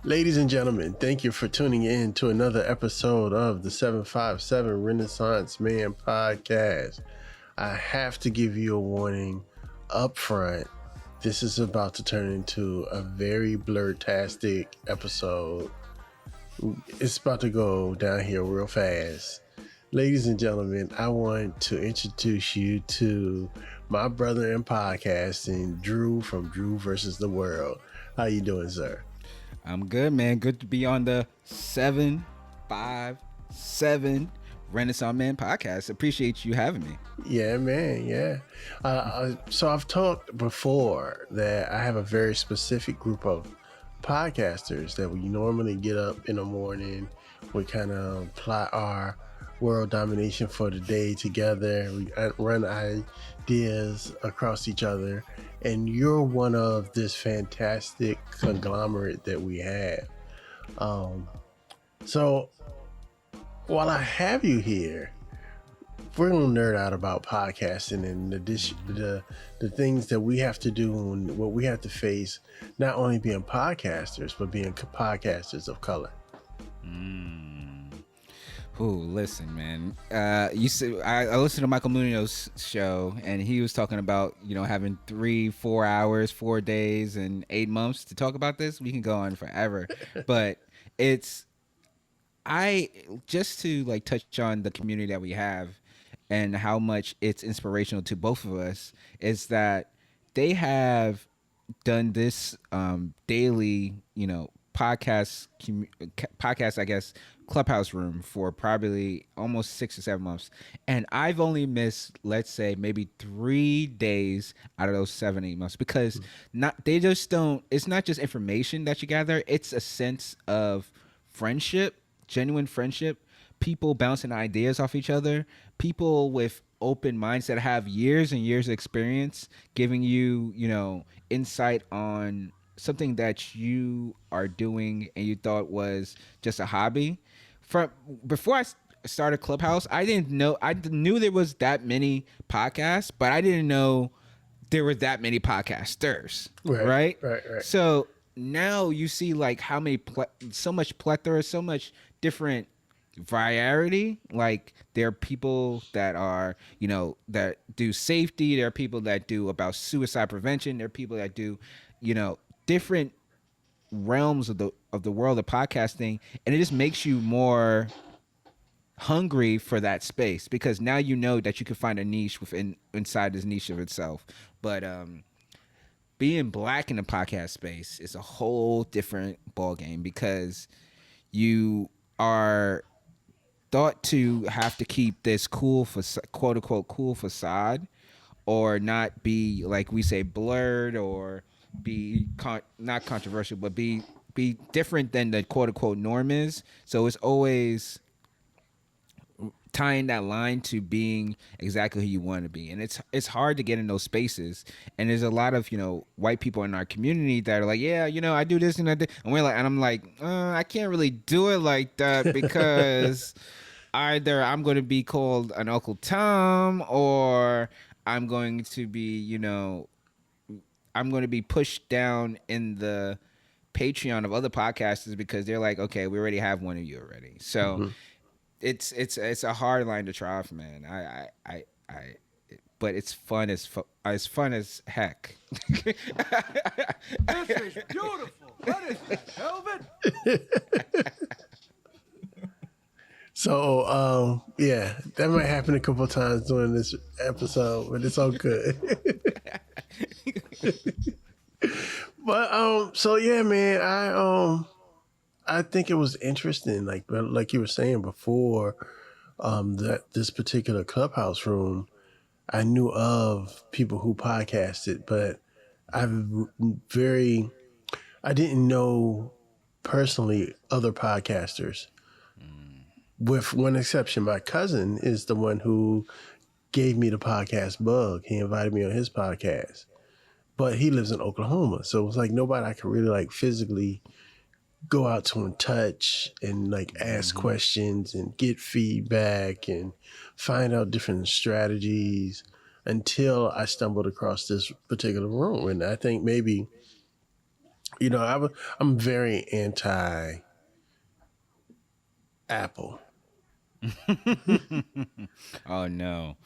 Ladies and gentlemen, thank you for tuning in to another episode of the 757 Renaissance Man podcast. I have to give you a warning up front. This is about to turn into a very Blerdtastic episode. It's about to go down here real fast. Ladies and gentlemen, I want to introduce you to my brother in podcasting, Drew from Drew versus the World. How you doing, sir? I'm good, man. Good to be on the 757 Renaissance Man podcast. Appreciate you having me. Yeah, man. Yeah. So I've talked before that I have a very specific group of podcasters that we normally get up in the morning. We kind of plot our world domination for the day together. We run ideas across each other. And you're one of this fantastic conglomerate that we have. So while I have you here, we're gonna nerd out about podcasting and the things that we have to do and what we have to face, not only being podcasters, but being podcasters of color. Listen, man. You said I listened to Michael Muno's show, and he was talking about having 3-4 hours, 4 days, and 8 months to talk about this. We can go on forever, but just to touch on the community that we have and how much it's inspirational to both of us is that they have done this daily, podcast, I guess, Clubhouse room for probably almost 6 or 7 months, and I've only missed, let's say, maybe 3 days out of those 7-8 months because they just don't. It's not just information that you gather; it's a sense of friendship, genuine friendship. People bouncing ideas off each other. People with open minds that have years and years of experience, giving you, insight on something that you are doing and you thought was just a hobby. Before I started Clubhouse, I didn't know. I knew there was that many podcasts, but I didn't know there were that many podcasters. Right. So now you see how many, so much plethora, so much different variety. There are people that are, that do safety. There are people that do about suicide prevention. There are people that do, different realms of the world of podcasting, and it just makes you more hungry for that space because now you know that you can find a niche inside this niche of itself. But being black in the podcast space is a whole different ballgame because you are thought to have to keep this cool, quote unquote, cool facade, or not be, like we say, blurred, or be not controversial, but be different than the quote unquote norm is. So it's always tying that line to being exactly who you want to be, and it's hard to get in those spaces. And there's a lot of white people in our community that are like, yeah, I do this and I do, and we're like, and I'm like, I can't really do it like that because either I'm going to be called an Uncle Tom, or I'm going to be I'm going to be pushed down in the Patreon of other podcasters because they're like, okay, we already have one of you already. So it's a hard line to try, man. But it's fun as fun as heck. This is beautiful. What is this, velvet? So, yeah, that might happen a couple of times during this episode, but it's all good. But so yeah, man, I think it was interesting, like you were saying before, that this particular Clubhouse room, I knew of people who podcasted, but I I didn't know personally other podcasters, with one exception. My cousin is the one who gave me the podcast bug. He invited me on his podcast, but he lives in Oklahoma, so it was like nobody I could really like physically go out to and touch and like ask questions and get feedback and find out different strategies until I stumbled across this particular room. And I think maybe, I'm very anti Apple. Oh no.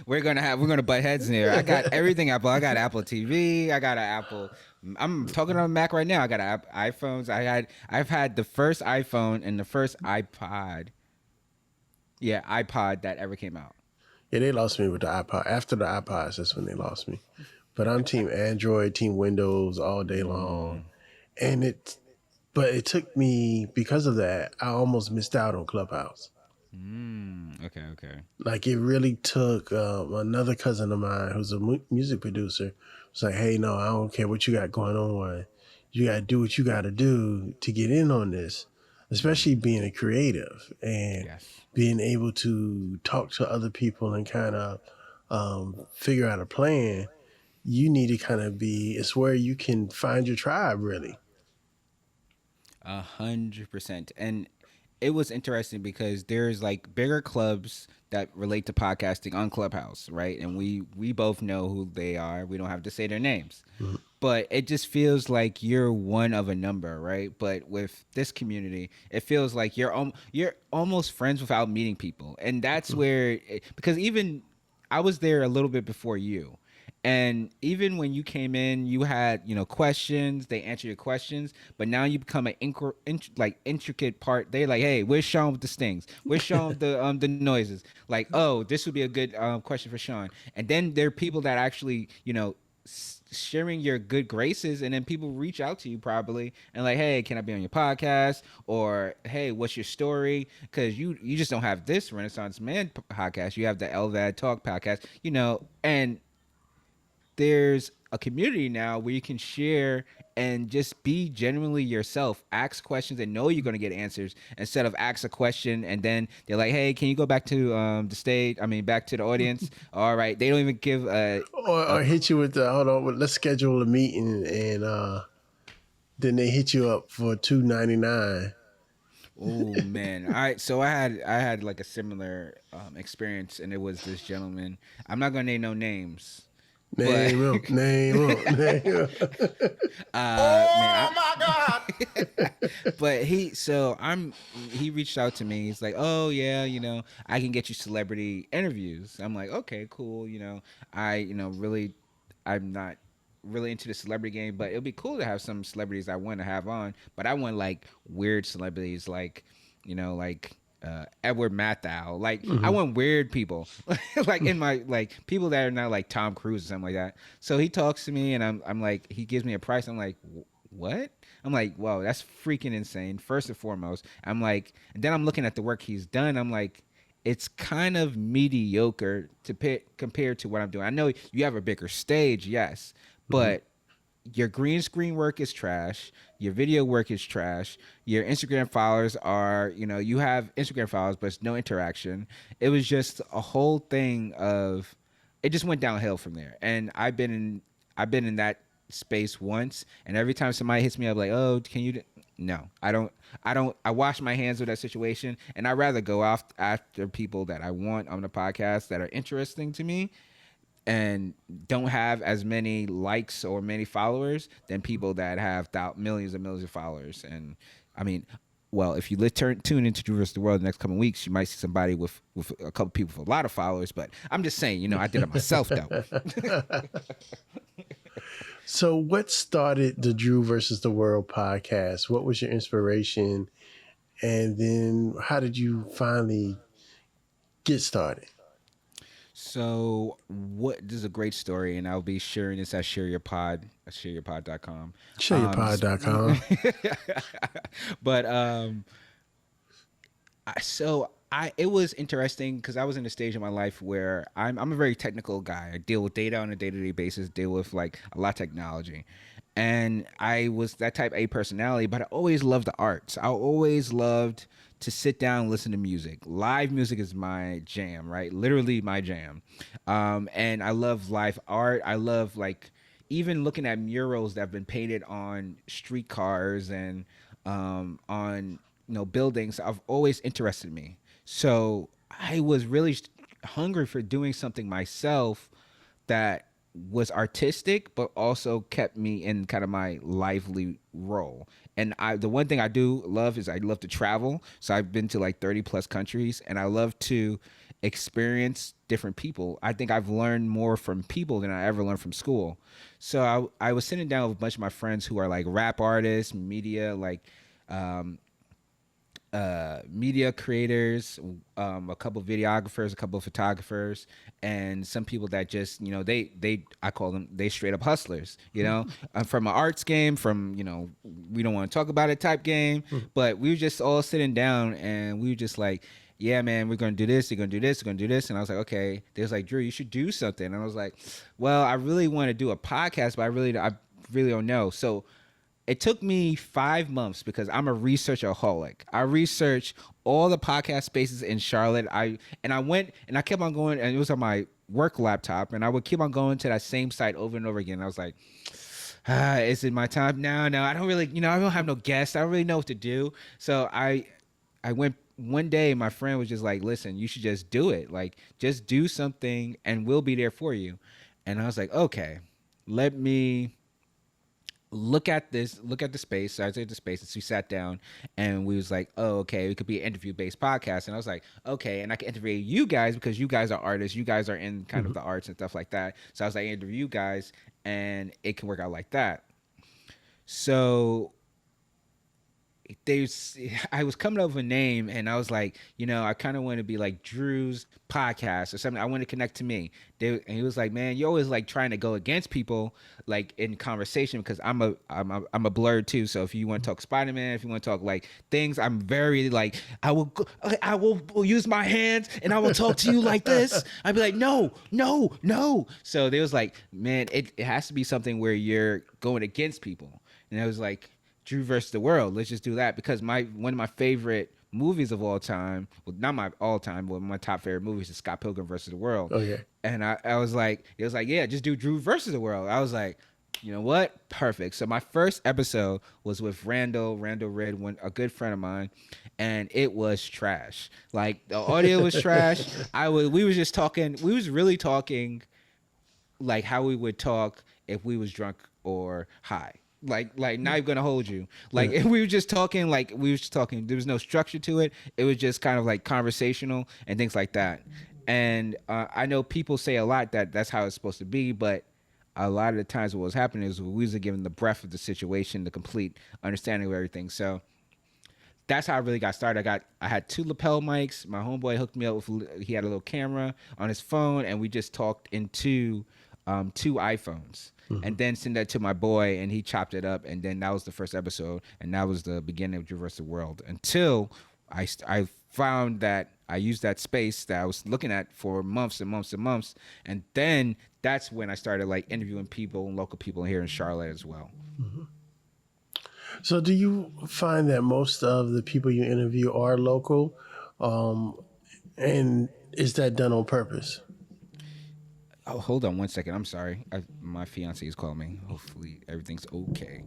we're gonna butt heads in here. I got everything Apple. I got Apple TV. I got an Apple. I'm talking on a Mac right now. I got iPhones. I've had the first iPhone and the first iPod. Yeah, iPod that ever came out. Yeah, they lost me with the iPod. After the iPods, that's when they lost me. But I'm team Android, team Windows all day long. And but it took me, because of that, I almost missed out on Clubhouse. Okay. Like it really took another cousin of mine who's a music producer was like, hey, no, I don't care what you got going on. You got to do what you got to do to get in on this, especially being a creative and being able to talk to other people and kind of figure out a plan. You need to kind of it's where you can find your tribe, really. 100%. And it was interesting because there's like bigger clubs that relate to podcasting on Clubhouse, right? And we both know who they are. We don't have to say their names. But it just feels like you're one of a number, right? But with this community, it feels like you're almost friends without meeting people. And that's where because even I was there a little bit before you. And even when you came in, you had, questions. They answer your questions, but now you become an intricate part. They're like, "Hey, where's Sean with the stings? Where's Sean with the noises?" Like, "Oh, this would be a good question for Sean." And then there are people that actually, sharing your good graces, and then people reach out to you probably and like, "Hey, can I be on your podcast?" Or, "Hey, what's your story?" Because you just don't have this Renaissance Man podcast. You have the LVAD Talk podcast, and there's a community now where you can share and just be genuinely yourself, ask questions and know you're going to get answers instead of ask a question and then they're like, "Hey, can you go back to back to the audience?" All right. They don't even give or hit you with hold on, let's schedule a meeting, and then they hit you up for $2.99. Oh man. All right. So I had like a similar experience, and it was this gentleman. I'm not going to name no names. Name him. My God! But he reached out to me. He's like, "Oh yeah, I can get you celebrity interviews." I'm like, "Okay, cool." I'm not really into the celebrity game, but it'll be cool to have some celebrities I want to have on. But I want like weird celebrities, like Edward Matthau. Like I want weird people, like in my people that are not like Tom Cruise or something like that. So he talks to me, and I'm like, he gives me a price. I'm like, what? I'm like, whoa, that's freaking insane. First and foremost, I'm like, and then I'm looking at the work he's done. I'm like, it's kind of mediocre compared to what I'm doing. I know you have a bigger stage, yes, but your green screen work is trash. Your video work is trash. Your Instagram followers are, you have Instagram followers, but it's no interaction. It was just a whole thing of, it just went downhill from there. And I've been in that space once, and every time somebody hits me up like, "Oh, can you?" No, I don't. I wash my hands of that situation, and I'd rather go after people that I want on the podcast that are interesting to me and don't have as many likes or many followers than people that have millions and millions of followers. And I mean, well, if you tune into Drew vs. the World the next couple of weeks, you might see somebody with a couple people with a lot of followers. But I'm just saying, I did it myself though. So what started the Drew versus the World podcast? What was your inspiration? And then how did you finally get started? So this is a great story, and I'll be sharing this at shareyourpod.com. Shareyourpod.com. But it was interesting because I was in a stage in my life where I'm a very technical guy. I deal with data on a day-to-day basis, deal with like a lot of technology. and I was that type A personality, but I always loved the arts. I always loved to sit down and listen to music. Live music is my jam, right? Literally my jam. And I love live art. I love like even looking at murals that have been painted on streetcars and on buildings. Have always interested me. So I was really hungry for doing something myself that was artistic but also kept me in kind of my lively role. And the one thing I do love is I love to travel. So I've been to like 30 plus countries, and I love to experience different people. I think I've learned more from people than I ever learned from school. So I was sitting down with a bunch of my friends who are like rap artists, media, like um, media creators, a couple videographers, a couple of photographers, and some people that just they I call them, they straight up hustlers. From an arts game, from we don't want to talk about it type game, but we were just all sitting down and we were just like, yeah, man, we're gonna do this, you're gonna do this, we're gonna do this. And I was like, okay. They was like, Drew, you should do something. And I was like, well, I really want to do a podcast, but I really don't know. So it took me 5 months because I'm a researchaholic. I researched all the podcast spaces in Charlotte. I went and I kept on going, and it was on my work laptop, and I would keep on going to that same site over and over again. I was like, is it my time now? No, I don't really, I don't have no guests. I don't really know what to do. So I went one day. My friend was just like, listen, you should just do it. Like, just do something and we'll be there for you. And I was like, okay, let me look at the space. So I took the space, and so we sat down and we was like, oh, okay, it could be an interview based podcast. And I was like, okay, and I can interview you guys because you guys are artists, you guys are in kind of the arts and stuff like that. So I was like, interview you guys and it can work out like that. So I was coming up with a name, and I was like, I kind of want to be like Drew's podcast or something. I want to connect to me. And he was like, man, you're always like trying to go against people, like in conversation, because I'm a blurred too. So if you want to talk Spider-Man, if you want to talk like things, I'm very like, I will use my hands and I will talk to you like this. I'd be like, no. So they was like, man, it has to be something where you're going against people. And I was like, Drew versus the world. Let's just do that, because one of my favorite movies of all time, well, not my all time, but my top favorite movies is Scott Pilgrim versus the World. Okay. And I was like, it was like, yeah, just do Drew versus the world. I was like, you know what? Perfect. So my first episode was with Randall Red, a good friend of mine, and it was trash. Like the audio was trash. We was just talking. We was really talking like how we would talk if we was drunk or high. Like not even gonna hold you. Like if we were just talking, there was no structure to it. It was just kind of like conversational and things like that. And I know people say a lot that that's how it's supposed to be, but a lot of the times what was happening is we was given the breadth of the situation, the complete understanding of everything. So that's how I really got started. I had 2 lapel mics. My homeboy hooked me up with, he had a little camera on his phone, and we just talked into 2 iPhones. And then send that to my boy, and he chopped it up, and then that was the first episode, and that was the beginning of Traverse the World. Until I found that I used that space that I was looking at for months and months and months, and then that's when I started like interviewing people, local people here in Charlotte as well. So do you find that most of the people you interview are local, and is that done on purpose? Oh, hold on one second. I'm sorry. My fiance is calling me. Hopefully everything's okay.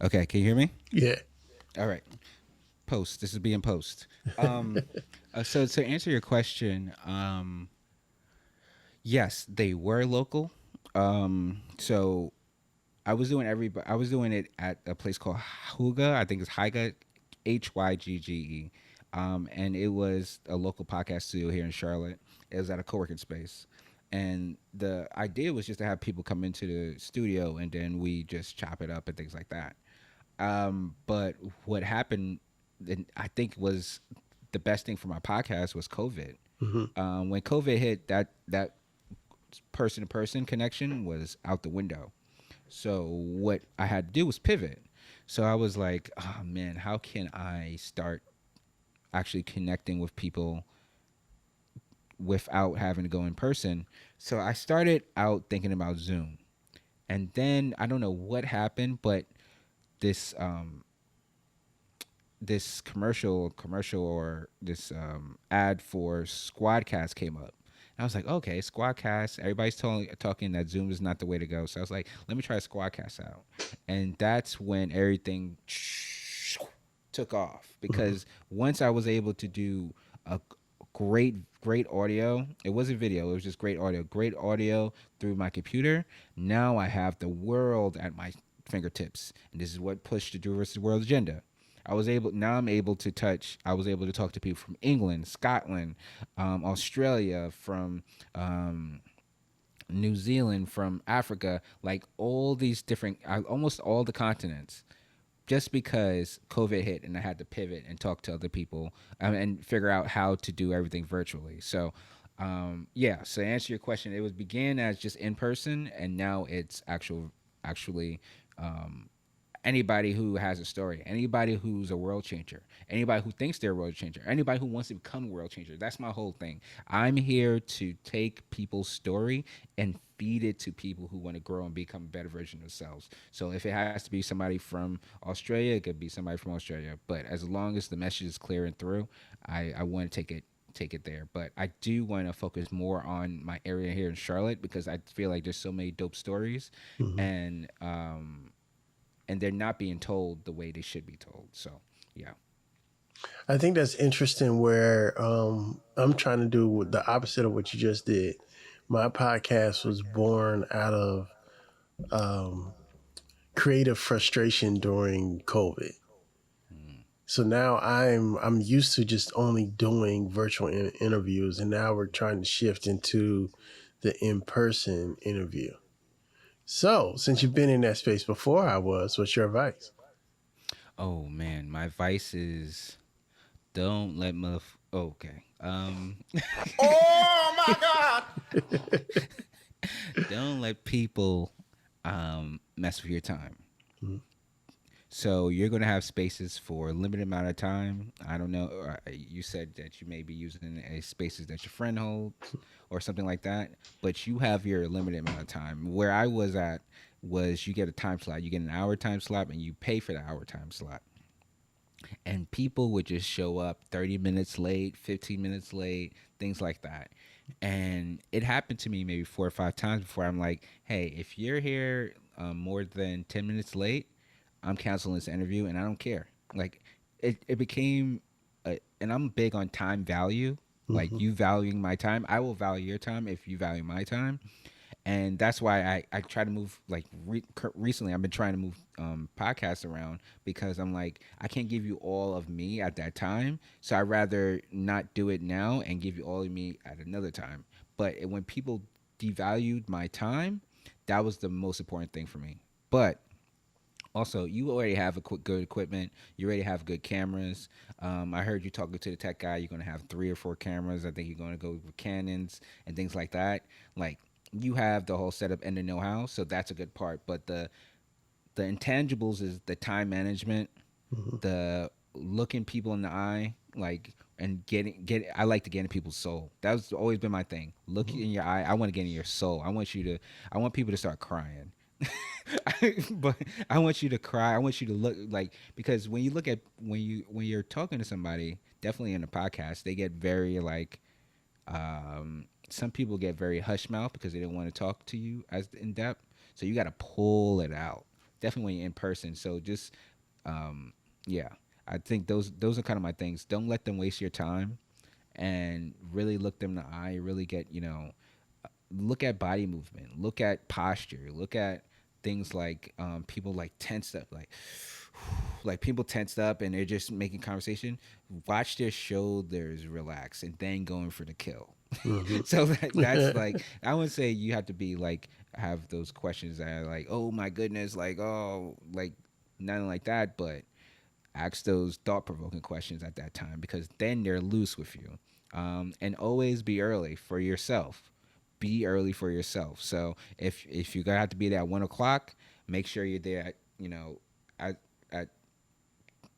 Okay, can you hear me? Yeah. All right. Post. This is being post. Um, so to answer your question, yes, they were local. So I was doing it at a place called Huga. I think it's Hyga, Hygge. And it was a local podcast studio here in Charlotte. It was at a co-working space. And the idea was just to have people come into the studio and then we just chop it up and things like that. But what happened, and I think was the best thing for my podcast was COVID. When COVID hit, that person to person connection was out the window. So what I had to do was pivot. So I was like, oh man, how can I start actually connecting with people without having to go in person? So I started out thinking about Zoom. And then I don't know what happened, but this commercial or this ad for Squadcast came up. And I was like, okay, Squadcast. Everybody's talking that Zoom is not the way to go. So I was like, let me try Squadcast out. And that's when everything took off because once I was able to do a great audio, it wasn't video, it was just great audio through my computer. Now I have the world at my fingertips, and this is what pushed the Drew versus World agenda. I was able to talk to people from England, Scotland, Australia, from New Zealand, from Africa, like all these different, almost all the continents, just because COVID hit and I had to pivot and talk to other people and figure out how to do everything virtually. So, yeah. So to answer your question, it was began as just in person, and now it's actually anybody who has a story, anybody who's a world changer, anybody who thinks they're a world changer, anybody who wants to become a world changer. That's my whole thing. I'm here to take people's story and feed it to people who want to grow and become a better version of themselves. So if it has to be somebody from Australia, it could be somebody from Australia. But as long as the message is clear and through, I want to take it there. But I do want to focus more on my area here in Charlotte because I feel like there's so many dope stories, and they're not being told the way they should be told. So, yeah. I think that's interesting where I'm trying to do the opposite of what you just did. My podcast was born out of creative frustration during COVID. So now I'm used to just only doing virtual interviews, and now we're trying to shift into the in-person interview. So, since you've been in that space before what's your advice? Oh man, my advice is don't let okay. Oh my God! Don't let people mess with your time. So you're going to have spaces for a limited amount of time. I don't know. You said that you may be using a spaces that your friend holds or something like that, but you have your limited amount of time. Where I was at was you get a time slot. You get an hour time slot and you pay for the hour time slot. And people would just show up 30 minutes late, 15 minutes late, things like that. And it happened to me maybe 4 or 5 times before I'm like, hey, if you're here more than 10 minutes late, I'm canceling this interview and I don't care. Like it became, and I'm big on time value. Like you valuing my time, I will value your time if you value my time. And that's why I try to move like recently I've been trying to move podcasts around because I'm like I can't give you all of me at that time, so I'd rather not do it now and give you all of me at another time. But when people devalued my time, that was the most important thing for me. But also, you already have good equipment. You already have good cameras. I heard you talking to the tech guy. You're going to have 3 or 4 cameras. I think you're going to go with Canons and things like that. Like, you have the whole setup and the know-how, so that's a good part. But the intangibles is the time management, the looking people in the eye, like, and I like to get in people's soul. That's always been my thing. Look in your eye. I want to get in your soul. I want people to start crying. But I want you to cry. I want you to look like, because when you're talking to somebody, definitely in a podcast, they get very like some people get very hush mouth because they don't want to talk to you as in depth. So you got to pull it out. Definitely when you're in person. So just yeah, I think those are kind of my things. Don't let them waste your time, and really look them in the eye. Really get look at body movement, look at posture, look at things like people like tensed up, like people tensed up and they're just making conversation. Watch their shoulders relax and then going for the kill. So that's like, I wouldn't say you have to be like have those questions that are like, oh my goodness, like, oh, like nothing like that, but ask those thought-provoking questions at that time, because then they're loose with you. And always be early for yourself. Be early for yourself. So if you're gonna have to be there at 1 o'clock, make sure you're there at at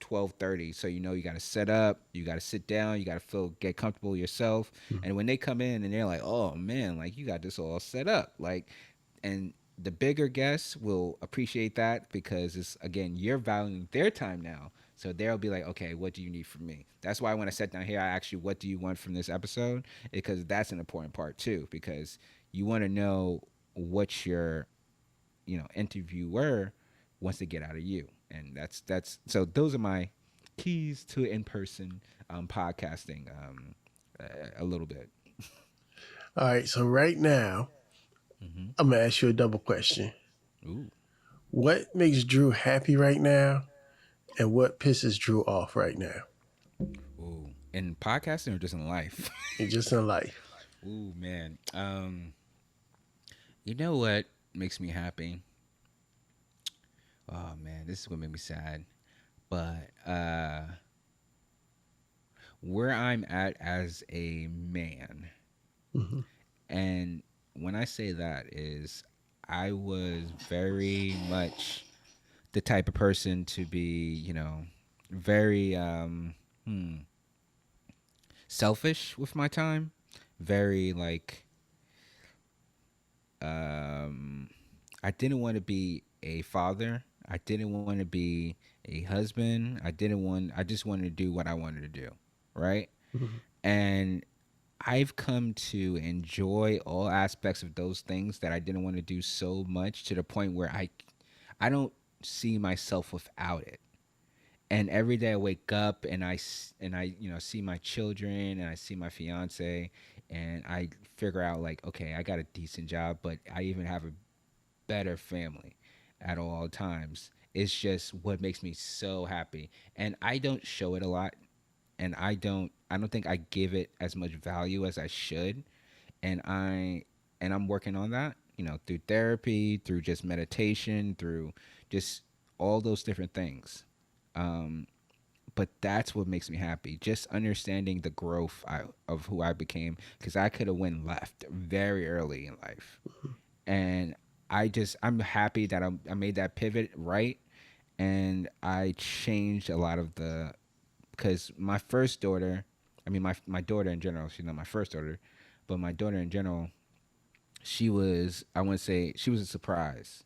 12:30. So you got to set up, you got to sit down, you got to get comfortable yourself. And when they come in and they're like, oh man, like you got this all set up, like, and the bigger guests will appreciate that, because it's, again, you're valuing their time now. So they'll be like, okay, what do you need from me? That's why when I sat down here, I asked you, what do you want from this episode? Because that's an important part too, because you want to know what your, interviewer wants to get out of you. And that's so those are my keys to in-person podcasting, a little bit. All right. So right now, I'm going to ask you a double question. Ooh. What makes Drew happy right now? And what pisses Drew off right now? Ooh. In podcasting or just in life? Just in life. Ooh, man. You know what makes me happy? Oh man, this is gonna make me sad. But where I'm at as a man, and when I say that is, I was very much the type of person to be, very selfish with my time. Very like, I didn't want to be a father. I didn't want to be a husband. I just wanted to do what I wanted to do, right? And I've come to enjoy all aspects of those things that I didn't want to do so much, to the point where I don't see myself without it. And every day I wake up and I see my children and I see my fiance, and I figure out like, okay, I got a decent job, but I even have a better family at all times. It's just what makes me so happy. And I don't show it a lot, and I don't think I give it as much value as I should. And I'm working on that, through therapy, through just meditation, through just all those different things. But that's what makes me happy. Just understanding the growth of who I became, because I could have went left very early in life. And I'm happy that I made that pivot right. And I changed a lot of because my first daughter, I mean, my daughter in general, she's not my first daughter, but my daughter in general, she was, I want to say, she was a surprise,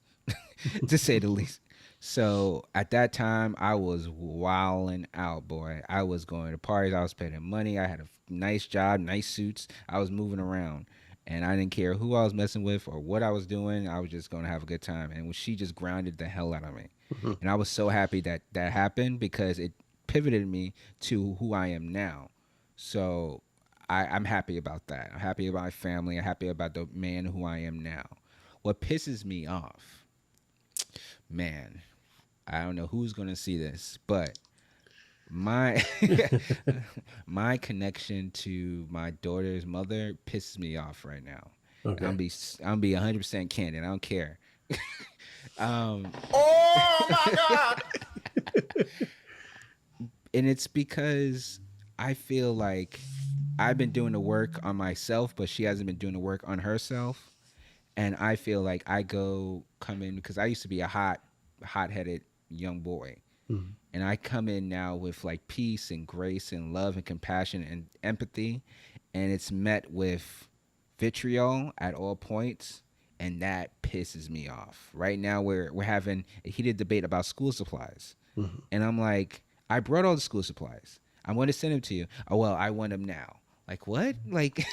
to say the least. So at that time, I was wilding out, boy. I was going to parties. I was spending money. I had a nice job, nice suits. I was moving around. And I didn't care who I was messing with or what I was doing. I was just going to have a good time. And she just grounded the hell out of me. And I was so happy that happened, because it pivoted me to who I am now. So I'm happy about that. I'm happy about my family. I'm happy about the man who I am now. What pisses me off, man, I don't know who's going to see this, but my my connection to my daughter's mother pisses me off right now. Okay. I'm be 100% candid. I don't care. Oh my God! And it's because I feel like I've been doing the work on myself, but she hasn't been doing the work on herself. And I feel like I come in, because I used to be a hot-headed young boy. And I come in now with like peace and grace and love and compassion and empathy, and it's met with vitriol at all points, and that pisses me off. Right now we're having a heated debate about school supplies. And I'm like, I brought all the school supplies. I'm going to send them to you. Oh, well, I want them now. Like, what? Like,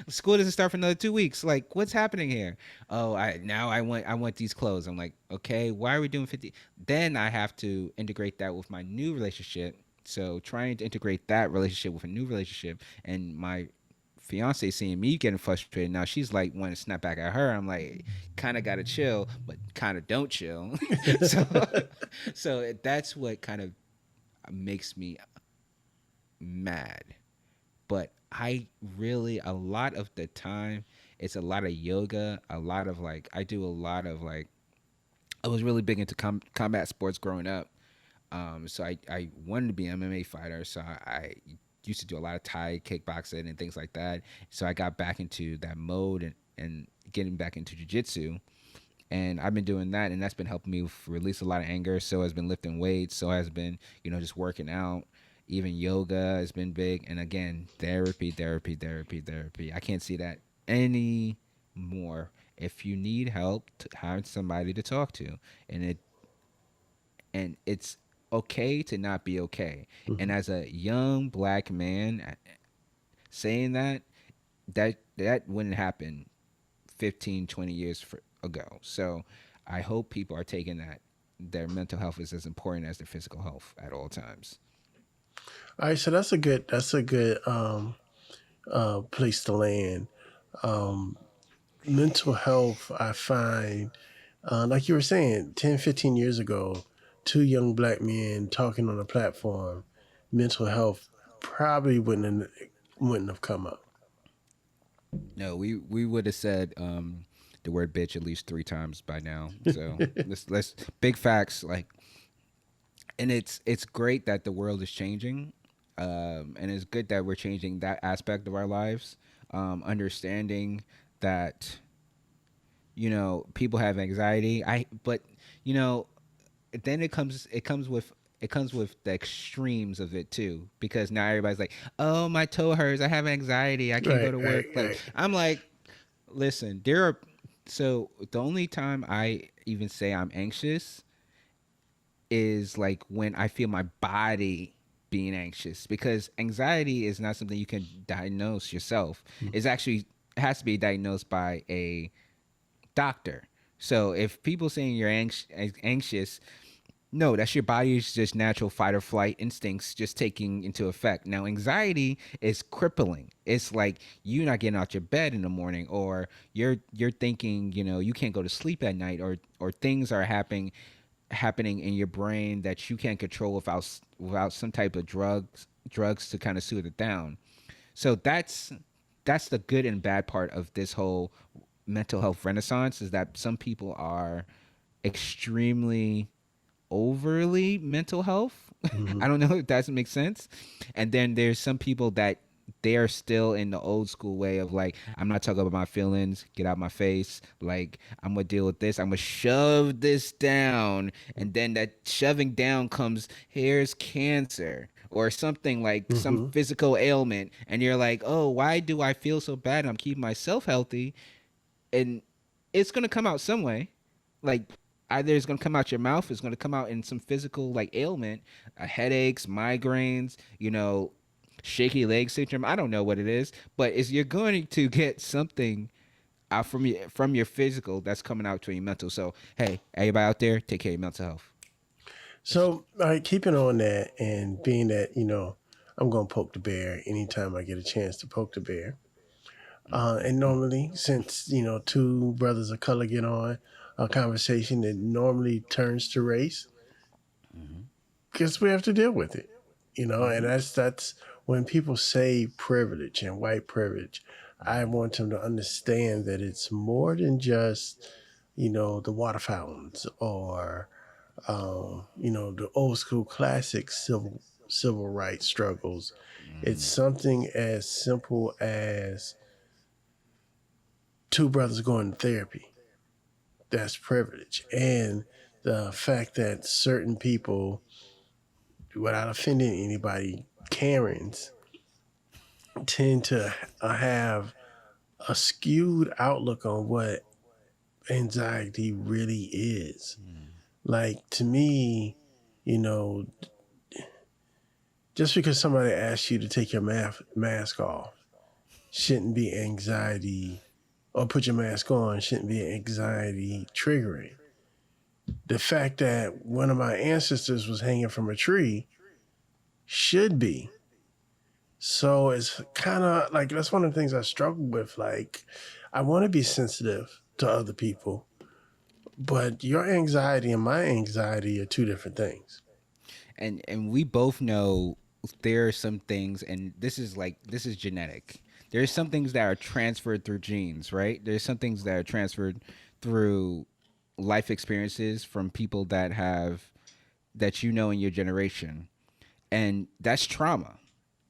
school doesn't start for another 2 weeks. Like, what's happening here? Oh, I want these clothes. I'm like, okay, why are we doing 50? Then I have to integrate that with my new relationship, So trying to integrate that relationship with a new relationship, and my fiance seeing me getting frustrated now, she's like wanting to snap back at her. I'm like, kind of gotta chill, but kind of don't chill. so so that's what kind of makes me mad. But I really, a lot of the time, it's a lot of yoga, a lot of like, I do a lot of like, I was really big into combat sports growing up. So I wanted to be an MMA fighter. So I used to do a lot of Thai kickboxing and things like that. So I got back into that mode and getting back into jiu-jitsu. And I've been doing that, and that's been helping me release a lot of anger. So has been lifting weights. So has been, just working out. Even yoga has been big. And again, therapy. I can't see that any more. If you need help, have somebody to talk to, and it's okay to not be okay. Mm-hmm. And as a young black man, saying that wouldn't happen 15, 20 years ago. So I hope people are taking that their mental health is as important as their physical health at all times. All right, so that's a good place to land. Mental health, I find, like you were saying, 10, 15 years ago, two young black men talking on a platform, mental health probably wouldn't have come up. No, we would have said the word bitch at least 3 times by now. So let's big facts, like, and it's great that the world is changing, and it's good that we're changing that aspect of our lives, understanding that people have anxiety. But then it comes with the extremes of it too, because now everybody's like, oh, my toe hurts, I have anxiety, I can't go to work. Like, I'm like, listen, so the only time I even say I'm anxious is like when I feel my body being anxious, because anxiety is not something you can diagnose yourself. It's actually, it has to be diagnosed by a doctor. So if people saying you're anxious, no, that's your body's just natural fight or flight instincts just taking into effect. Now, anxiety is crippling. It's like you not getting out your bed in the morning, or you're thinking, you can't go to sleep at night, or things are happening in your brain that you can't control without some type of drugs to kind of soothe it down. So that's the good and bad part of this whole mental health renaissance, is that some people are extremely overly mental health. Mm-hmm. I don't know if that doesn't make sense. And then there's some people that they are still in the old school way of like, I'm not talking about my feelings, get out my face. Like, I'm gonna deal with this. I'm gonna shove this down. And then that shoving down comes, here's cancer or something, like some Mm-hmm. physical ailment. And you're like, oh, why do I feel so bad? I'm keeping myself healthy. And it's gonna come out some way. Like, either it's gonna come out your mouth, it's gonna come out in some physical like ailment, headaches, migraines, shaky leg syndrome. I don't know what it is, but you're going to get something out from your physical that's coming out to your mental. So hey, everybody out there, take care of your mental health. So, all right, keeping on that, and being that, I'm going to poke the bear anytime I get a chance to poke the bear. And normally, since, two brothers of color get on a conversation that normally turns to race, guess we have to deal with it, and that's when people say privilege and white privilege. I want them to understand that it's more than just, the water fountains, or the old school classic civil rights struggles. It's something as simple as two brothers going to therapy. That's privilege. And the fact that certain people, without offending anybody, Karens, tend to have a skewed outlook on what anxiety really is. Like, to me, you know, just because somebody asks you to take your mask off shouldn't be anxiety, or put your mask on shouldn't be anxiety triggering. The fact that one of my ancestors was hanging from a tree should be. So it's kind of like that's one of the things I struggle with. Like, I want to be sensitive to other people, but your anxiety and my anxiety are two different things. And we both know there are some things, and this is genetic. There's some things that are transferred through genes, right? There's some things that are transferred through life experiences from people that you know in your generation, and that's trauma.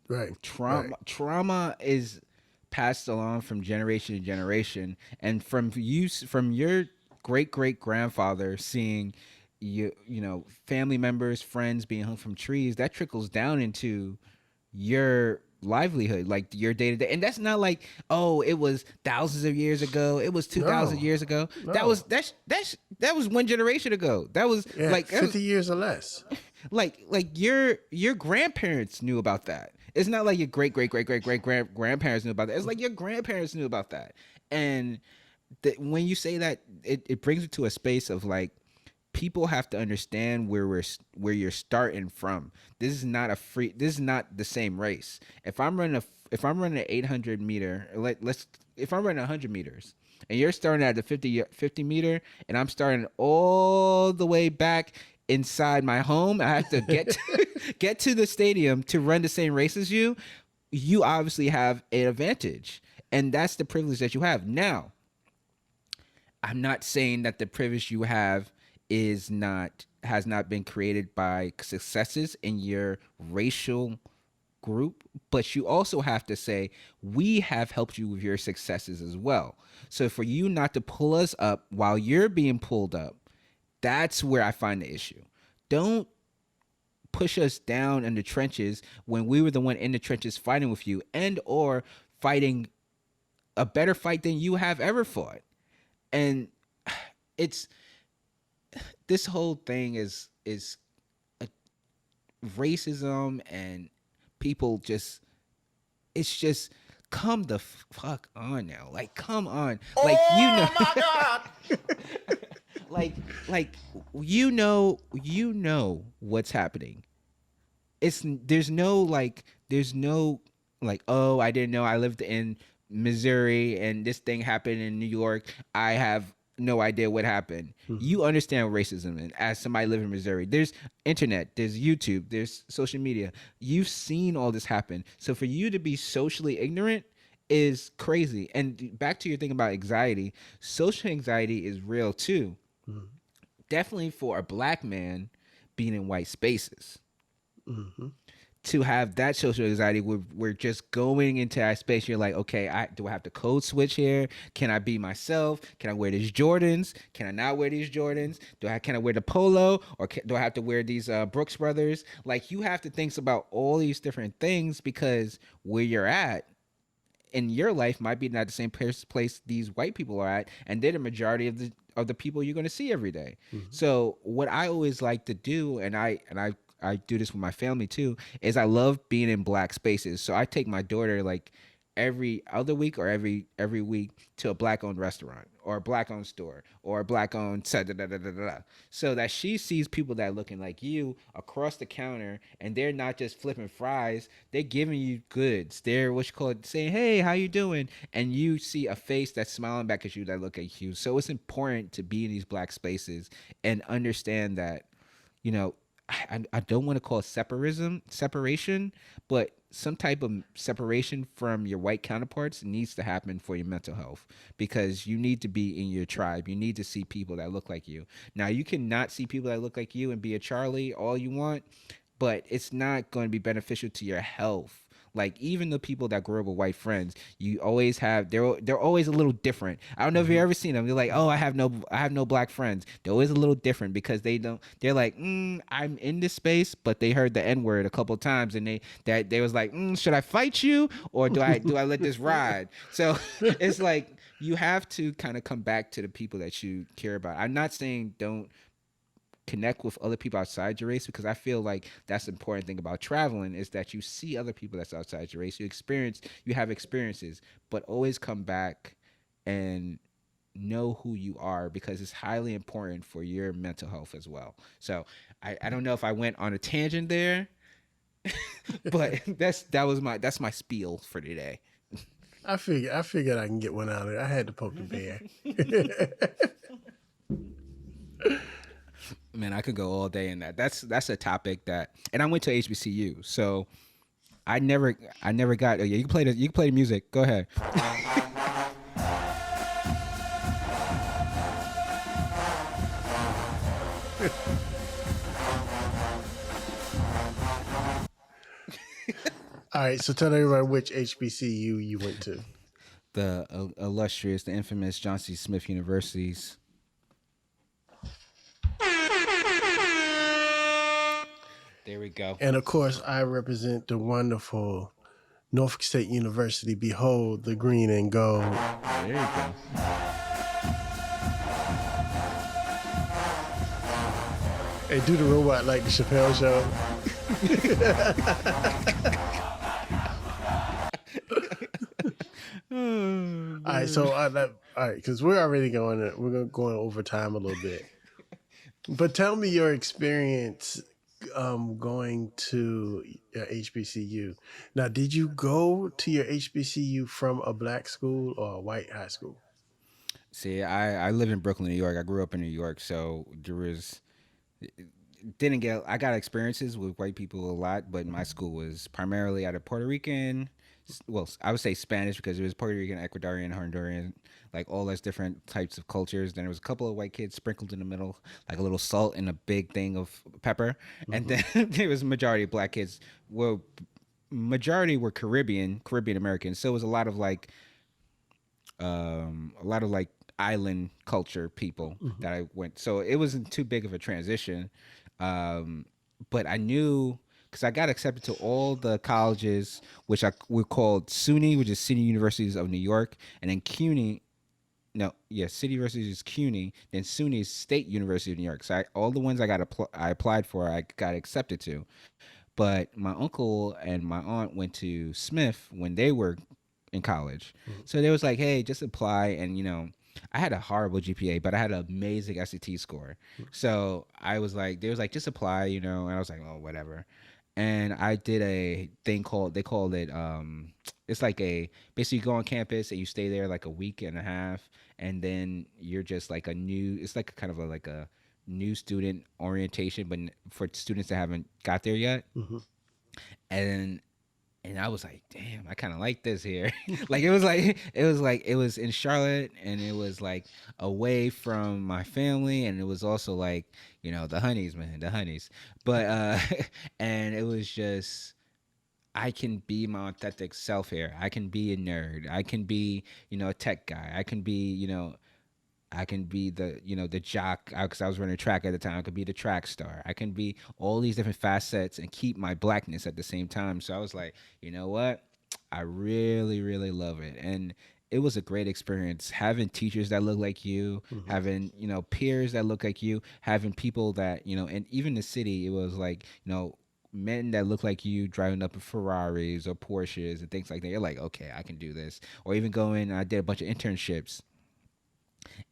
Right. Right. Trauma is passed along from generation to generation, and from your great grandfather seeing you know family members, friends being hung from trees, that trickles down into your livelihood, like your day to day. And that's not like, oh, it was thousands of years ago, it was 2,000 No. years ago. No. That was one generation ago. That was Yeah. like 50 years or less. like your grandparents knew about that. It's not like your great grandparents knew about that. It's like your grandparents knew about that. And when you say that, it brings it to a space of like, people have to understand where you're starting from. This is not the same race. If I'm running an 800 meter, if I'm running 100 meters and you're starting at the 50 meter and I'm starting all the way back inside my home, I have to get to the stadium to run the same race as you. You obviously have an advantage, and that's the privilege that you have. Now, I'm not saying that the privilege you have has not been created by successes in your racial group, but you also have to say we have helped you with your successes as well. So for you not to pull us up while you're being pulled up, that's where I find the issue. Don't push us down in the trenches when we were the one in the trenches fighting with you, and or fighting a better fight than you have ever fought. And it's this whole thing is a racism, and people just, it's just, come the fuck on now. Like, come on. Like, you know. Oh my god. like you know what's happening. There's no like, oh, I didn't know I lived in Missouri and this thing happened in New York. I have no idea what happened. Mhm. You understand racism, and as somebody living in Missouri, there's internet, there's YouTube, there's social media. You've seen all this happen. So for you to be socially ignorant is crazy. And back to your thing about anxiety, social anxiety is real too. Mhm. Definitely for a black man being in white spaces. Mhm. To have that social anxiety, we're just going into that space. You're like, okay, do I have to code switch here? Can I be myself? Can I wear these Jordans? Can I not wear these Jordans? Can I wear the polo, or do I have to wear these Brooks Brothers? Like, you have to think about all these different things, because where you're at in your life might be not the same place these white people are at, and they're the majority of the people you're going to see every day. Mhm. So what I always like to do, and I do this with my family too, is I love being in black spaces. So I take my daughter like every other week or every week to a black owned restaurant or a black owned store or a black owned so that she sees people that are looking like you across the counter, and they're not just flipping fries, they're giving you goods. They're what you call it, saying, hey, how you doing? And you see a face that's smiling back at you that look like you. So it's important to be in these black spaces and understand that, you know, I don't want to call it separation, but some type of separation from your white counterparts needs to happen for your mental health, because you need to be in your tribe. You need to see people that look like you. Now, you can not see people that look like you and be a Charlie all you want, but it's not going to be beneficial to your health. Like, even the people that grew up with white friends, you always have, they're always a little different. I don't know if you've ever seen them. They're like, oh, I have no black friends. They're always a little different, because they're like, I'm in this space, but they heard the N-word a couple of times, and they was like, should I fight you, or do I let this ride? So it's like, you have to kind of come back to the people that you care about. I'm not saying don't connect with other people outside your race, because I feel like that's the important thing about traveling, is that you see other people that's outside your race. You have experiences, but always come back and know who you are, because it's highly important for your mental health as well. So I don't know if I went on a tangent there, But that's my spiel for today. I figured I can get one out of it. I had to poke the bear. Man, I could go all day in that. That's a topic that, and I went to HBCU, so I never got. Oh yeah, you can play the music. Go ahead. All right, so tell everybody which HBCU you went to. The illustrious, the infamous John C. Smith Universities. There we go. And of course, I represent the wonderful Norfolk State University. Behold the green and gold. There you go. Hey, do the robot like the Chappelle Show. All right, so all right, because we're already going over time a little bit. But tell me your experience going to your HBCU. Now, did you go to your HBCU from a black school or a white high school? See, I live in Brooklyn, New York. I grew up in New York, so I got experiences with white people a lot, but my school was primarily out of Puerto Rican. Well, I would say Spanish because it was Puerto Rican, Ecuadorian, Honduran, like all those different types of cultures. Then there was a couple of white kids sprinkled in the middle, like a little salt and a big thing of pepper. And then there was a majority of black kids. Well, majority were Caribbean Americans. So it was a lot of like island culture people that I went. So it wasn't too big of a transition. But I knew because I got accepted to all the colleges, which were called SUNY, which is City Universities of New York, and then CUNY. No, yeah, City University is CUNY. Then SUNY is State University of New York. So all the ones I applied for, I got accepted to. But my uncle and my aunt went to Smith when they were in college. So they was like, hey, just apply. And, I had a horrible GPA, but I had an amazing SAT score. So they was like, just apply, and I was like, oh, whatever. And I did a thing they called it, it's like basically you go on campus and you stay there like a week and a half. And then you're just like it's like kind of like a new student orientation, but for students that haven't got there yet. And I was like, damn, I kind of like this here. It was in Charlotte, and it was like away from my family, and it was also like, the honeys, man, the honeys. But and it was just, I can be my authentic self here. I can be a nerd. I can be, a tech guy. I can be the jock because I was running track at the time. I could be the track star. I can be all these different facets and keep my blackness at the same time. So I was like, you know what? I really, really love it. And it was a great experience having teachers that look like you, having, peers that look like you, having people that, and even the city, it was like, men that look like you driving up in Ferraris or Porsches and things like that. You're like, okay, I can do this. Or even I did a bunch of internships.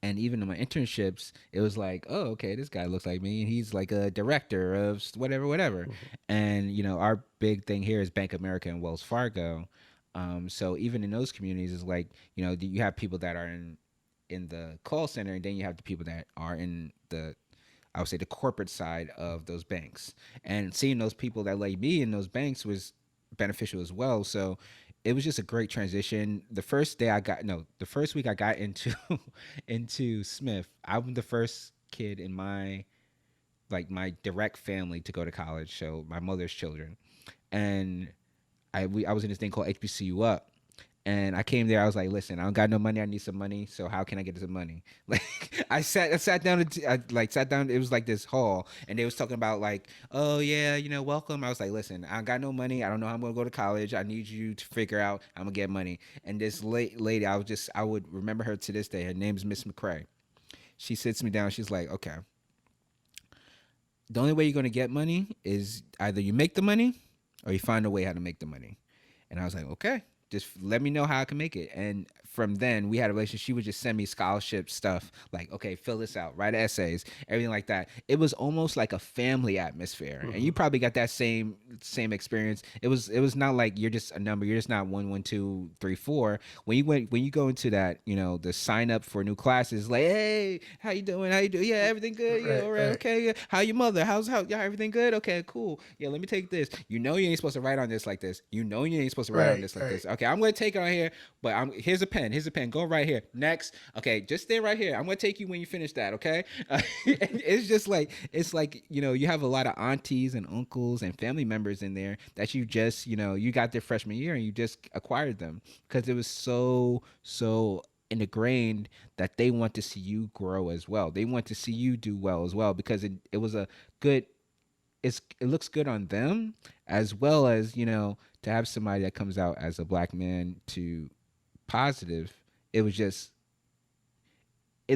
And even in my internships, it was like, oh, okay, this guy looks like me, and he's like a director of whatever. And our big thing here is Bank of America and Wells Fargo. So even in those communities, it's like you have people that are in the call center, and then you have the people that are in I would say the corporate side of those banks. And seeing those people that like me in those banks was beneficial as well. So it was just a great transition. The first week I got into into Smith, I'm the first kid in my direct family to go to college. So my mother's children, and I was in this thing called HBCU Up. And I came there. I was like, "Listen, I don't got no money. I need some money. So how can I get some money?" Like, I sat down. Sat down. It was like this hall, and they was talking about like, "Oh yeah, welcome." I was like, "Listen, I got no money. I don't know how I'm gonna go to college. I need you to figure out how I'm gonna get money." And this lady, I would remember her to this day. Her name's Miss McCrae. She sits me down. She's like, "Okay, the only way you're gonna get money is either you make the money or you find a way how to make the money." And I was like, "Okay. Just let me know how I can make it." And from then we had a relationship. She would just send me scholarship stuff, like, okay, fill this out, write essays, everything like that. It was almost like a family atmosphere, and you probably got that same experience. It was not like you're just a number. You're just not 1, 1, 2, 3, 4. When you go into that, the sign up for new classes, like, hey, how you doing? Yeah, everything good. Yeah, all right. Okay. Yeah. How your mother? Yeah, everything good? Okay, cool. Yeah, let me take this. You ain't supposed to write on this like this. You ain't supposed to write on this like this. Okay, I'm gonna take it on here, but here's a pen. Go right here. Next. Okay, just stay right here. I'm gonna take you when you finish that. Okay. It's just like you have a lot of aunties and uncles and family members in there that you just you got their freshman year and you just acquired them because it was so ingrained that they want to see you grow as well. They want to see you do well as well because it was a good. It looks good on them as well as to have somebody that comes out as a black man to positive. It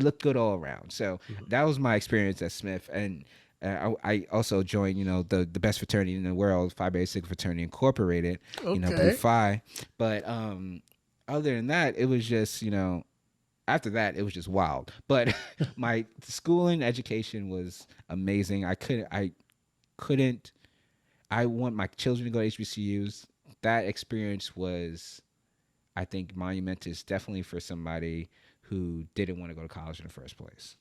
looked good all around. So that was my experience at Smith, and I also joined the best fraternity in the world, Phi Beta Sigma Fraternity Incorporated. Blue Phi. But other than that, it was just after that it was just wild. But my schooling education was amazing. I want my children to go to HBCUs. That experience was, I think, monumentous, definitely for somebody who didn't want to go to college in the first place.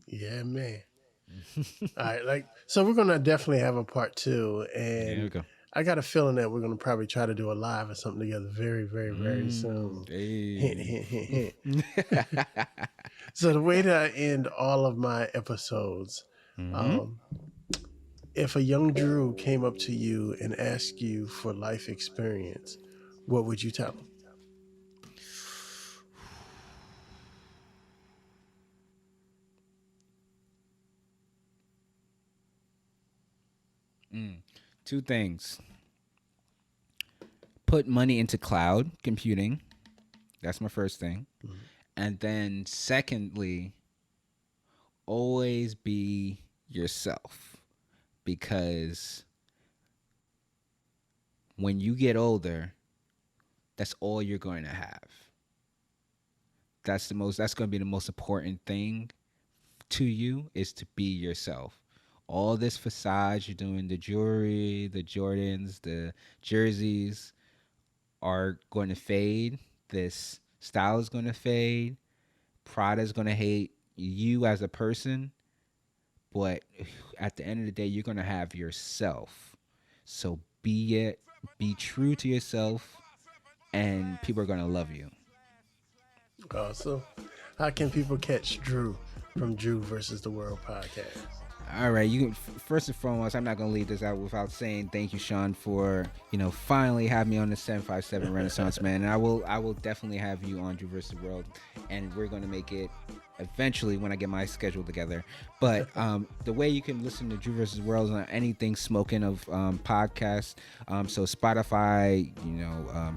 Yeah, man. All right, so we're gonna definitely have a part 2, and there we go. I got a feeling that we're gonna probably try to do a live or something together very, very, very soon. Hey. Hint, hint, hint, hint. So the way that I end all of my episodes, if a young Drew came up to you and asked you for life experience, what would you tell him? Two things. Put money into cloud computing. That's my first thing. And then secondly, always be yourself. Because when you get older, that's all you're going to have. That's going to be the most important thing to you, is to be yourself. All this facade you're doing, the jewelry, the Jordans, the jerseys are going to fade. This style is going to fade. Prada is going to hate you as a person. But at the end of the day, you're going to have yourself. So be true to yourself, and people are going to love you. Awesome. How can people catch Drew from Drew versus the World podcast? All right, you can, first and foremost, I'm not going to leave this out without saying thank you, Sean, for finally having me on the 757 Renaissance Man, and I will definitely have you on Drew vs. the World, and we're going to make it eventually when I get my schedule together. But the way you can listen to Drew vs. the World is on anything smoking of podcasts, so Spotify,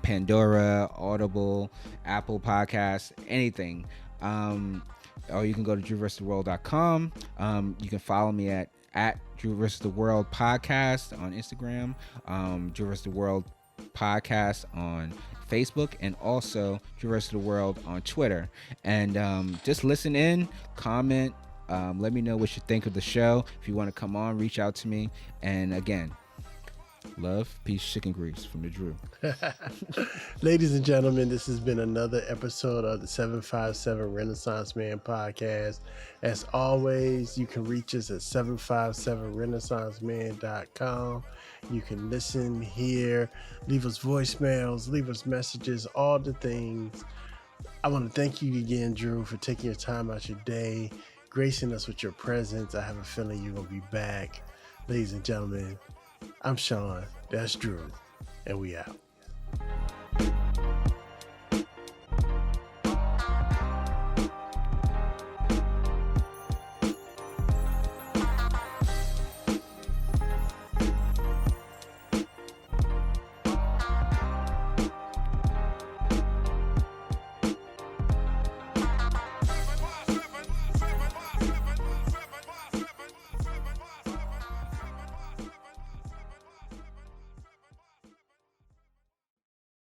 Pandora, Audible, Apple Podcasts, anything. Or you can go to drewversustheworld.com. You can follow me at Drew vs. the World Podcast on Instagram, Drew vs. the World Podcast on Facebook, and also Drew vs. the World on Twitter. And just listen in, comment, let me know what you think of the show. If you want to come on, reach out to me. And again, love, peace, chicken grease from the Drew. Ladies and gentlemen, this has been another episode of the 757 Renaissance Man podcast. As always, you can reach us at 757renaissanceman.com. You can listen, hear, leave us voicemails, leave us messages, all the things. I want to thank you again, Drew, for taking your time out your day, gracing us with your presence. I have a feeling you're going to be back. Ladies and gentlemen, I'm Sean, that's Drew, and we out.